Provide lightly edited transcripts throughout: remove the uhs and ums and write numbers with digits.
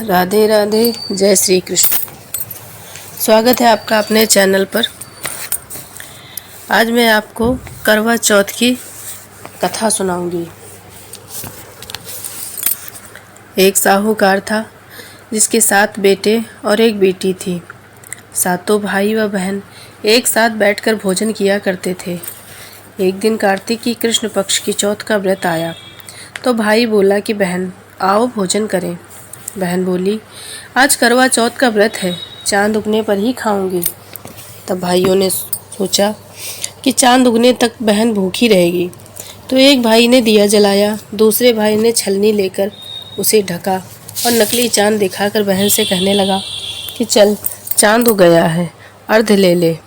राधे राधे, जय श्री कृष्ण। स्वागत है आपका अपने चैनल पर। आज मैं आपको करवा चौथ की कथा सुनाऊंगी। एक साहूकार था जिसके 7 बेटे और एक बेटी थी। सातों भाई व बहन एक साथ बैठकर भोजन किया करते थे। एक दिन कार्तिक की कृष्ण पक्ष की चौथ का व्रत आया तो भाई बोला कि बहन आओ भोजन करें। बहन बोली, आज करवा चौथ का व्रत है, चांद उगने पर ही खाऊंगी। तब भाइयों ने सोचा कि चांद उगने तक बहन भूखी रहेगी, तो एक भाई ने दिया जलाया, दूसरे भाई ने छलनी लेकर उसे ढका और नकली चांद दिखाकर बहन से कहने लगा कि चल चांद उग गया है, अर्घ ले ले।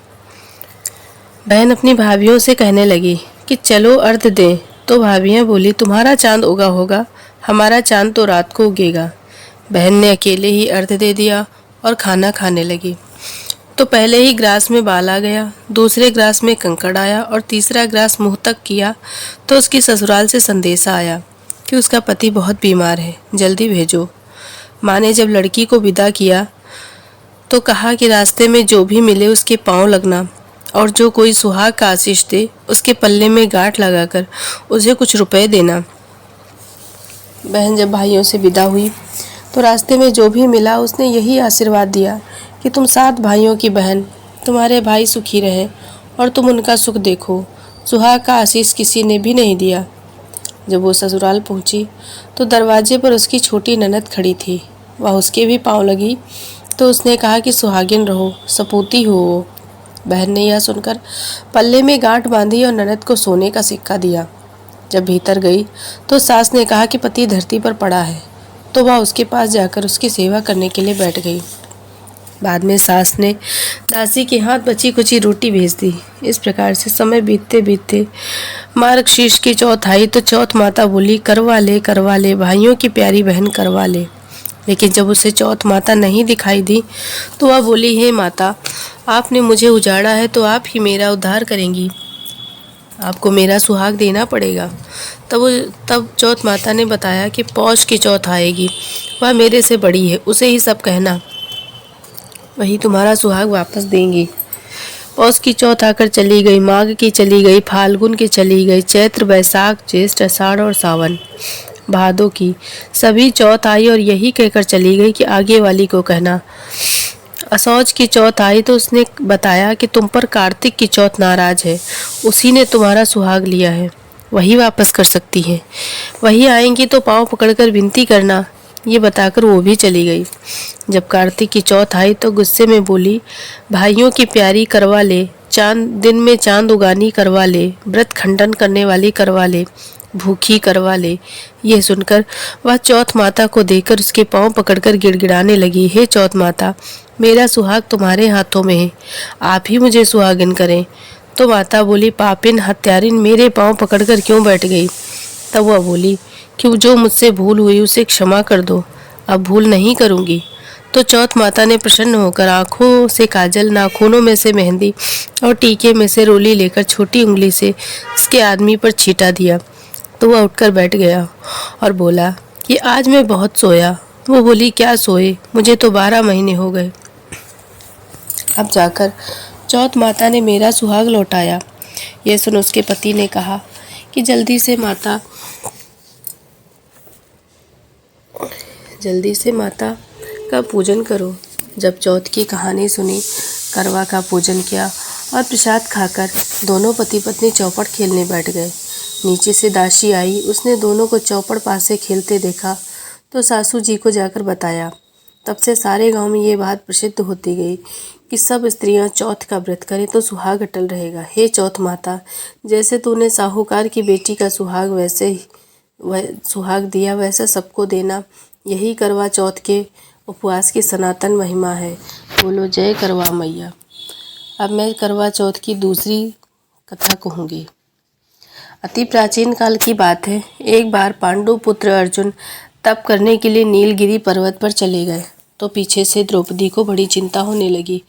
बहन अपनी भाभियों से कहने लगी कि चलो अर्घ दें, तो भाभियाँ बोली तुम्हारा चांद उगा होगा, हमारा चांद तो रात को उगेगा। बहन ने अकेले ही अर्घ दे दिया और खाना खाने लगी। तो पहले ही ग्रास में बाल आ गया, दूसरे ग्रास में कंकड़ आया और तीसरा ग्रास मुंह तक किया तो उसकी ससुराल से संदेशा आया कि उसका पति बहुत बीमार है, जल्दी भेजो। माँ ने जब लड़की को विदा किया तो कहा कि रास्ते में जो भी मिले उसके पांव लगना और जो कोई सुहाग का आशीष दे उसके पल्ले में गांठ लगाकर उसे कुछ रुपए देना। बहन जब भाइयों से विदा हुई तो रास्ते में जो भी मिला उसने यही आशीर्वाद दिया कि तुम 7 भाइयों की बहन, तुम्हारे भाई सुखी रहे और तुम उनका सुख देखो। सुहाग का आशीष किसी ने भी नहीं दिया। जब वो ससुराल पहुंची तो दरवाजे पर उसकी छोटी ननद खड़ी थी। वह उसके भी पांव लगी तो उसने कहा कि सुहागिन रहो, सपूती हो वो। बहन ने यह सुनकर पल्ले में गांठ बांधी और ननद को सोने का सिक्का दिया। जब भीतर गई तो सास ने कहा कि पति धरती पर पड़ा है, तो वह उसके पास जाकर उसकी सेवा करने के लिए बैठ गई। बाद में सास ने दासी के हाथ बची कुची रोटी भेज दी। इस प्रकार से समय बीतते बीतते मार्गशीर्ष की चौथ आई तो चौथ माता बोली करवा ले भाइयों की प्यारी बहन करवा ले। लेकिन जब उसे चौथ माता नहीं दिखाई दी तो वह बोली, हे माता, आपने मुझे उजाड़ा है तो आप ही मेरा उद्धार करेंगी, आपको मेरा सुहाग देना पड़ेगा। तब चौथ माता ने बताया कि पौष की चौथ आएगी, वह मेरे से बड़ी है, उसे ही सब कहना, वही तुम्हारा सुहाग वापस देंगी। पौष की चौथ आकर चली गई, माघ की चली गई, फाल्गुन की चली गई, चैत्र बैसाख ज्येष्ठ आषाढ़ और सावन भादों की सभी चौथ आई और यही कहकर चली गई कि आगे वाली को कहना। असौज की चौथ आई तो उसने बताया कि तुम पर कार्तिक की चौथ नाराज है, उसी ने तुम्हारा सुहाग लिया है, वही वापस कर सकती है, वही आएंगी तो पांव पकड़कर विनती करना। ये बताकर वो भी चली गई। जब कार्तिक की चौथ आई तो गुस्से में बोली, भाइयों की प्यारी करवा ले, चांद दिन में चांद उगानी करवा ले, व्रत खंडन करने वाली करवा ले, भूखी करवा ले। यह सुनकर वह चौथ माता को देखकर उसके पांव पकड़कर गिड़गिड़ाने लगी, हे चौथ माता, मेरा सुहाग तुम्हारे हाथों में है, आप ही मुझे सुहागिन करें। तो माता बोली, पापिन हत्यारिन, मेरे पांव पकड़कर क्यों बैठ गई? तब वह बोली कि जो मुझसे भूल हुई उसे क्षमा कर दो, अब भूल नहीं करूँगी। तो चौथ माता ने प्रसन्न होकर आँखों से काजल, नाखूनों में से मेहंदी और टीके में से रोली लेकर छोटी उंगली से उसके आदमी पर छींटा दिया। तो वह उठकर बैठ गया और बोला कि आज मैं बहुत सोया। वो बोली, क्या सोए, मुझे तो 12 महीने हो गए। अब जाकर चौथ माता ने मेरा सुहाग लौटाया। यह सुन उसके पति ने कहा कि जल्दी से माता का पूजन करो। जब चौथ की कहानी सुनी, करवा का पूजन किया और प्रसाद खाकर दोनों पति पत्नी चौपड़ खेलने बैठ गए। नीचे से दासी आई, उसने दोनों को चौपड़ पास से खेलते देखा तो सासू जी को जाकर बताया। तब से सारे गांव में ये बात प्रसिद्ध होती गई कि सब स्त्रियां चौथ का व्रत करें तो सुहाग अटल रहेगा। हे चौथ माता, जैसे तूने साहूकार की बेटी का सुहाग दिया वैसा सबको देना। यही करवा चौथ के उपवास की सनातन महिमा है। बोलो जय करवा मैया। अब मैं करवा चौथ की दूसरी कथा कहूँगी। अति प्राचीन काल की बात है। एक बार पांडु पुत्र अर्जुन तप करने के लिए नीलगिरी पर्वत पर चले गए तो पीछे से द्रौपदी को बड़ी चिंता होने लगी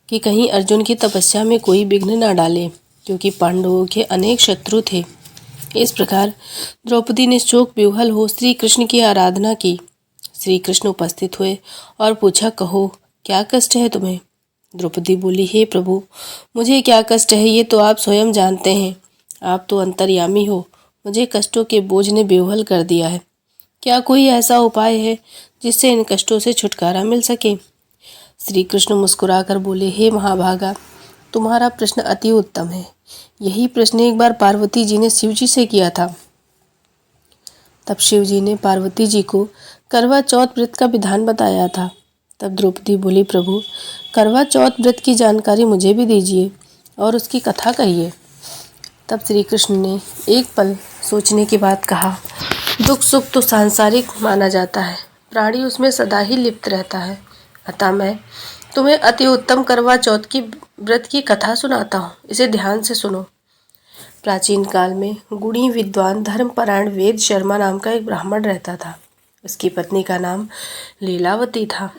कि कहीं अर्जुन की तपस्या में कोई विघ्न न डाले, क्योंकि पांडवों के अनेक शत्रु थे। इस प्रकार द्रौपदी ने शोक विह्वल हो श्री कृष्ण की आराधना की। श्री कृष्ण उपस्थित हुए और पूछा, कहो क्या कष्ट है तुम्हें? द्रौपदी बोली, हे प्रभु, मुझे क्या कष्ट है ये तो आप स्वयं जानते हैं। आप तो अंतर्यामी हो, मुझे कष्टों के बोझ ने बेवहल कर दिया है। क्या कोई ऐसा उपाय है जिससे इन कष्टों से छुटकारा मिल सके? श्री कृष्ण मुस्कुराकर बोले, हे महाभागा, तुम्हारा प्रश्न अति उत्तम है। यही प्रश्न एक बार पार्वती जी ने शिव जी से किया था। तब शिव जी ने पार्वती जी को करवा चौथ व्रत का विधान बताया था। तब द्रौपदी बोली, प्रभु, करवा चौथ व्रत की जानकारी मुझे भी दीजिए और उसकी कथा कहिए। तब श्री कृष्ण ने एक पल सोचने के बाद कहा, दुख सुख तो सांसारिक माना जाता है, प्राणी उसमें सदा ही लिप्त रहता है। अतः मैं तुम्हें अति उत्तम करवा चौथ की व्रत की कथा सुनाता हूँ, इसे ध्यान से सुनो। प्राचीन काल में गुणी विद्वान धर्मपरायण वेद शर्मा नाम का एक ब्राह्मण रहता था। उसकी पत्नी का नाम लीलावती था।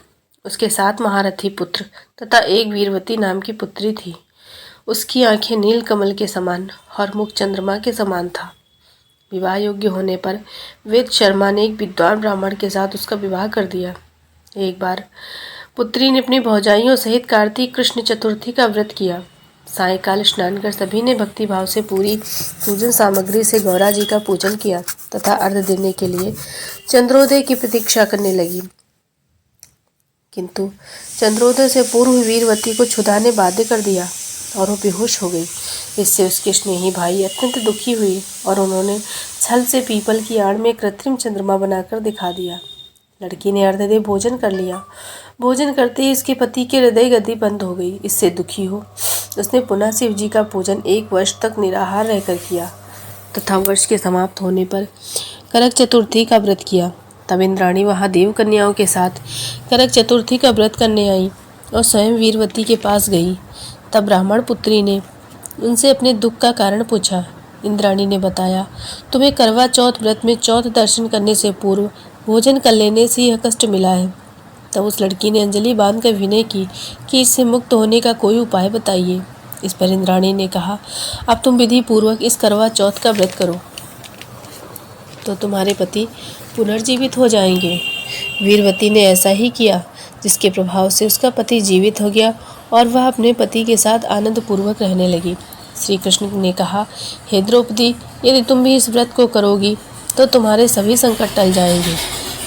उसके 7 महारथी पुत्र तथा एक वीरवती नाम की पुत्री थी। उसकी आंखें नील कमल के समान और मुख चंद्रमा के समान था। विवाह योग्य होने पर वेद शर्मा ने एक विद्वान ब्राह्मण के साथ उसका विवाह कर दिया। एक बार पुत्री ने अपनी भौजाइयों सहित कार्तिक कृष्ण चतुर्थी का व्रत किया। सायंकाल स्नान कर सभी ने भक्ति भाव से पूरी पूजन सामग्री से गौरा जी का पूजन किया तथा अर्घ देने के लिए चंद्रोदय की प्रतीक्षा करने लगी। किंतु चंद्रोदय से पूर्व वीरवती को क्षुधा ने बाध्य कर दिया और वो बेहोश हो गई। इससे उसके स्नेही भाई अत्यंत दुखी हुए और उन्होंने छल से पीपल की आड़ में कृत्रिम चंद्रमा बनाकर दिखा दिया। लड़की ने अर्धदेव भोजन कर लिया। भोजन करते ही इसके पति की हृदय गति बंद हो गई। इससे दुखी हो उसने पुनः शिव जी का पूजन 1 वर्ष तक निराहार रहकर किया तथा वर्ष के समाप्त होने पर करक चतुर्थी का व्रत किया। तब इंद्राणी वहाँ देव कन्याओं के साथ करक चतुर्थी का व्रत करने आई और स्वयं वीरवती के पास गई। तब ब्राह्मण पुत्री ने उनसे अपने दुख का कारण पूछा। इंद्राणी ने बताया, तुम्हें करवा चौथ व्रत में चौथ दर्शन करने से पूर्व भोजन कर लेने से यह कष्ट मिला है। तब उस लड़की ने अंजलि बांधकर विनय की कि इससे मुक्त होने का कोई उपाय बताइए। इस पर इंद्राणी ने कहा, अब तुम विधि पूर्वक इस करवा चौथ का व्रत करो तो तुम्हारे पति पुनर्जीवित हो जाएंगे। वीरवती ने ऐसा ही किया, जिसके प्रभाव से उसका पति जीवित हो गया और वह अपने पति के साथ आनंद पूर्वक रहने लगी। श्री कृष्ण ने कहा, हे द्रौपदी, यदि तुम भी इस व्रत को करोगी तो तुम्हारे सभी संकट टल जाएंगे।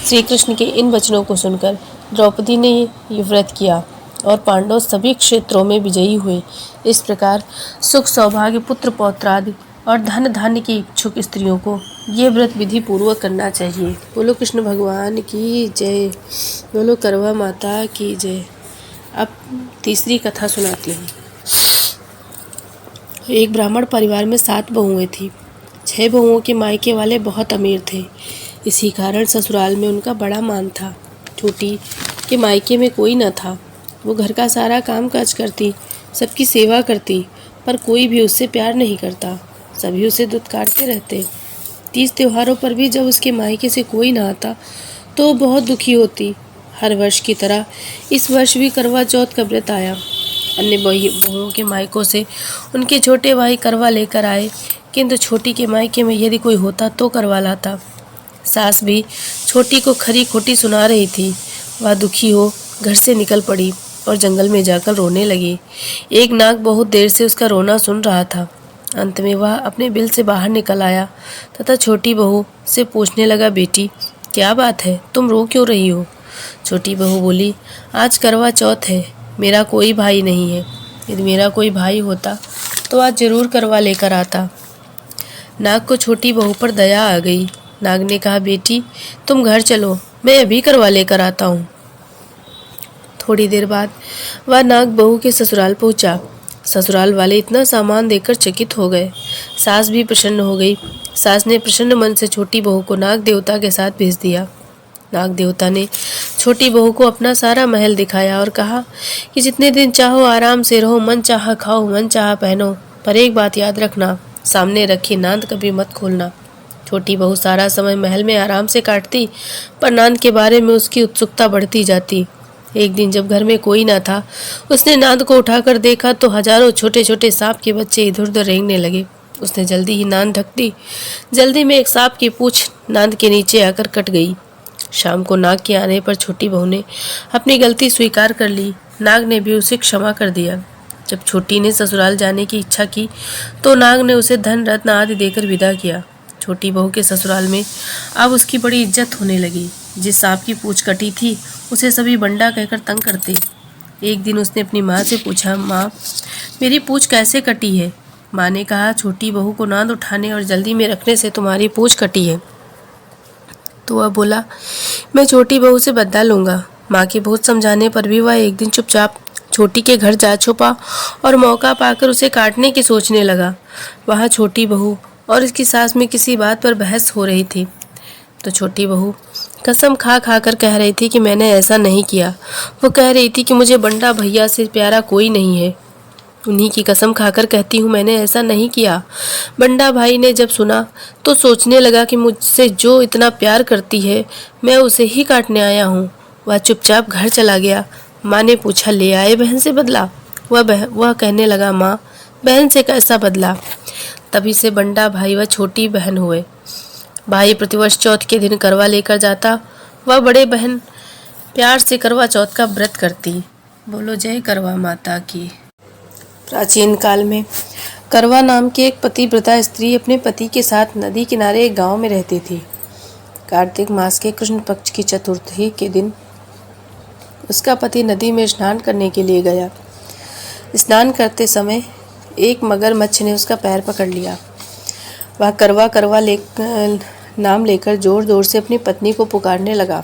श्री कृष्ण के इन वचनों को सुनकर द्रौपदी ने ये व्रत किया और पांडव सभी क्षेत्रों में विजयी हुए। इस प्रकार सुख सौभाग्य पुत्र पौत्रादि और धन धान्य की इच्छुक स्त्रियों को ये व्रत विधि पूर्वक करना चाहिए। बोलो कृष्ण भगवान की जय, बोलो करवा माता की जय। अब तीसरी कथा सुनाती हूँ। एक ब्राह्मण परिवार में 7 बहुएं थीं। 6 बहुओं के मायके वाले बहुत अमीर थे। इसी कारण ससुराल में उनका बड़ा मान था। छोटी के मायके में कोई न था। वो घर का सारा काम काज करती, सबकी सेवा करती, पर कोई भी उससे प्यार नहीं करता। सभी उसे दुत्कारते रहते। 30 त्योहारों पर भी जब उसके मायके से कोई न आता तो वो बहुत दुखी होती। हर वर्ष की तरह इस वर्ष भी करवा चौथ का व्रत आया। अन्य बहुओं के मायकों से उनके छोटे भाई करवा लेकर आए, किंतु छोटी के मायके में यदि कोई होता तो करवा लाता। सास भी छोटी को खरी खोटी सुना रही थी। वह दुखी हो घर से निकल पड़ी और जंगल में जाकर रोने लगी। एक नाग बहुत देर से उसका रोना सुन रहा था। अंत में वह अपने बिल से बाहर निकल आया तथा छोटी बहू से पूछने लगा, बेटी क्या बात है, तुम रो क्यों रही हो? छोटी बहू बोली, आज करवा चौथ है, मेरा कोई भाई नहीं है। यदि मेरा कोई भाई होता तो आज जरूर करवा लेकर आता। नाग को छोटी बहू पर दया आ गई। नाग ने कहा, बेटी तुम घर चलो, मैं अभी करवा लेकर आता हूँ। थोड़ी देर बाद वह नाग बहू के ससुराल पहुँचा। ससुराल वाले इतना सामान देकर चकित हो गए। सास भी प्रसन्न हो गई। सास ने प्रसन्न मन से छोटी बहू को नाग देवता के साथ भेज दिया। नाग देवता ने छोटी बहू को अपना सारा महल दिखाया और कहा कि जितने दिन चाहो आराम से रहो, मन चाहा खाओ, मन चाहा पहनो, पर एक बात याद रखना, सामने रखी नांद कभी मत खोलना। छोटी बहू सारा समय महल में आराम से काटती, पर नांद के बारे में उसकी उत्सुकता बढ़ती जाती। एक दिन जब घर में कोई ना था, उसने नांद को उठाकर देखा तो हजारों छोटे छोटे सांप के बच्चे इधर उधर रेंगने लगे। उसने जल्दी ही नांद ढक दी। जल्दी में एक सांप की पूंछ नांद के नीचे आकर कट गई। शाम को नाग के आने पर छोटी बहू ने अपनी गलती स्वीकार कर ली। नाग ने भी उसे क्षमा कर दिया। जब छोटी ने ससुराल जाने की इच्छा की तो नाग ने उसे धन रत्न आदि देकर विदा किया। छोटी बहू के ससुराल में अब उसकी बड़ी इज्जत होने लगी। जिस सांप की पूंछ कटी थी उसे सभी बंडा कहकर तंग करते। एक दिन उसने अपनी माँ से पूछा, माँ मेरी पूंछ कैसे कटी है? माँ ने कहा, छोटी बहू को नाद उठाने और जल्दी में रखने से तुम्हारी पूंछ कटी है। तो वह बोला, मैं छोटी बहू से बदला लूँगा। माँ के बहुत समझाने पर भी वह एक दिन चुपचाप छोटी के घर जा छुपा और मौका पाकर उसे काटने की सोचने लगा। वहाँ छोटी बहू और उसकी सास में किसी बात पर बहस हो रही थी। तो छोटी बहू कसम खा खा कर कह रही थी कि मैंने ऐसा नहीं किया। वो कह रही थी कि मुझे बंडा भैया से प्यारा कोई नहीं है। उन्हीं की कसम खाकर कहती हूँ, मैंने ऐसा नहीं किया। बंडा भाई ने जब सुना तो सोचने लगा कि मुझसे जो इतना प्यार करती है मैं उसे ही काटने आया हूँ। वह चुपचाप घर चला गया। माँ ने पूछा, ले आए बहन से बदला? वह कहने लगा, माँ बहन से कैसा बदला? तभी से बंडा भाई व छोटी बहन हुए। भाई प्रतिवर्ष चौथ के दिन करवा लेकर जाता। वह बड़े बहन प्यार से करवा चौथ का व्रत करती। बोलो जय करवा माता की। प्राचीन काल में करवा नाम की एक पतिव्रता स्त्री अपने पति के साथ नदी किनारे एक गांव में रहती थी। कार्तिक मास के कृष्ण पक्ष की चतुर्थी के दिन उसका पति नदी में स्नान करने के लिए गया। स्नान करते समय एक मगरमच्छ ने उसका पैर पकड़ लिया। वह करवा करवा नाम लेकर जोर जोर से अपनी पत्नी को पुकारने लगा।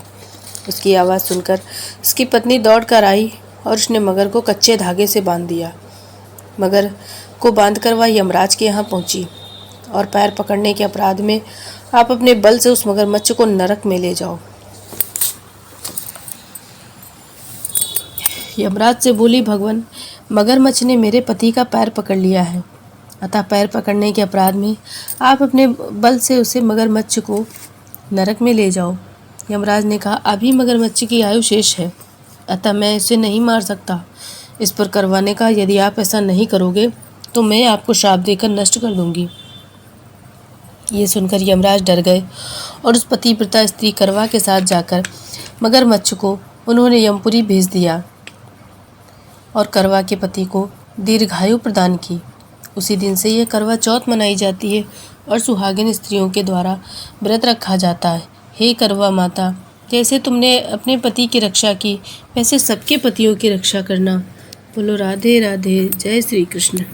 उसकी आवाज़ सुनकर उसकी पत्नी दौड़ कर आई और उसने मगर को कच्चे धागे से बांध दिया। मगर को बांधकर वह यमराज के यहाँ पहुंची और पैर पकड़ने के अपराध में आप अपने बल से उस मगरमच्छ को नरक में ले जाओ। यमराज से बोली, भगवान मगरमच्छ ने मेरे पति का पैर पकड़ लिया है, अतः पैर पकड़ने के अपराध में आप अपने बल से उसे मगरमच्छ को नरक में ले जाओ। यमराज ने कहा, अभी मगरमच्छ की आयु शेष है, अतः मैं इसे नहीं मार सकता। इस पर करवा ने कहा, यदि आप ऐसा नहीं करोगे तो मैं आपको श्राप देकर नष्ट कर दूंगी। ये सुनकर यमराज डर गए और उस पतिव्रता स्त्री करवा के साथ जाकर मगरमच्छ को उन्होंने यमपुरी भेज दिया और करवा के पति को दीर्घायु प्रदान की। उसी दिन से यह करवा चौथ मनाई जाती है और सुहागिन स्त्रियों के द्वारा व्रत रखा जाता है। हे करवा माता, जैसे तुमने अपने पति की रक्षा की वैसे सबके पतियों की रक्षा करना। बोलो राधे राधे, जय श्री कृष्ण।